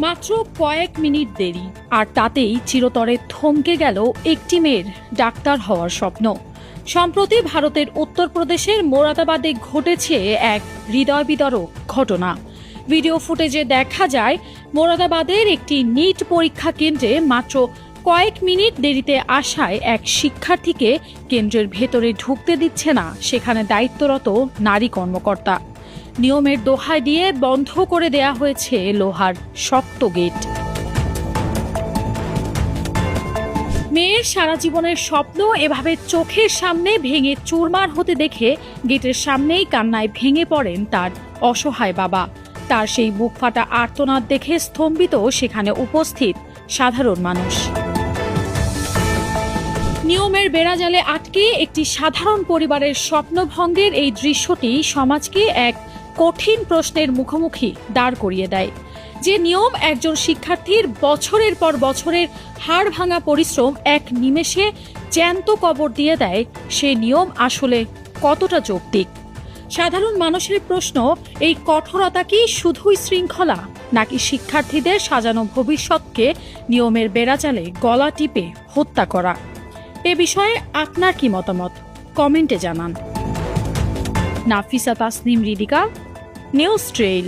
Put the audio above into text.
মাত্র কয়েক মিনিট দেরি, আর তাতেই চিরতরে থমকে গেল একটি মেয়ের ডাক্তার হওয়ার স্বপ্ন। সম্প্রতি ভারতের উত্তরপ্রদেশের মোরাদাবাদে ঘটেছে এক হৃদয় বিদারক ঘটনা। ভিডিও ফুটেজে দেখা যায় মোরাদাবাদের একটি নিট পরীক্ষা কেন্দ্রে মাত্র কয়েক মিনিট দেরিতে আসায় এক শিক্ষার্থীকে কেন্দ্রের ভেতরে ঢুকতে দিচ্ছে না সেখানে দায়িত্বরত নারী কর্মকর্তা। নিয়মের দোহাই দিয়ে বন্ধ করে দেয়া হয়েছে লোহার শক্ত গেট। মেয়ের সারা জীবনের স্বপ্ন এভাবে চোখের সামনে ভেঙে চুরমার হতে দেখে গেটের সামনেই কান্নায় ভেঙে পড়েন তার অসহায় বাবা। তার সেই বুক ফাটা আর্তনাদ দেখে স্তম্ভিত সেখানে উপস্থিত সাধারণ মানুষ। নিয়মের বেড়াজালে আটকে একটি সাধারণ পরিবারের স্বপ্নভঙ্গের এই দৃশ্যটি সমাজকে এক কঠিন প্রশ্নের মুখোমুখি দাঁড় করিয়ে দেয়। যে নিয়ম একজন শিক্ষার্থীর বছরের পর বছরের হাড় ভাঙা পরিশ্রম এক নিমেষে জ্যান্ত কবর দিয়ে দেয়, সে নিয়ম আসলে কতটা যৌক্তিক? সাধারণ মানুষের প্রশ্ন, এই কঠোরতা কি শুধুই শৃঙ্খলা, নাকি শিক্ষার্থীদের সাজানো ভবিষ্যৎকে নিয়মের বেড়াজালে গলা টিপে হত্যা করা? এ বিষয়ে আপনার কি মতামত কমেন্টে জানান। Nafisa Tasnim Ridhika, news trail.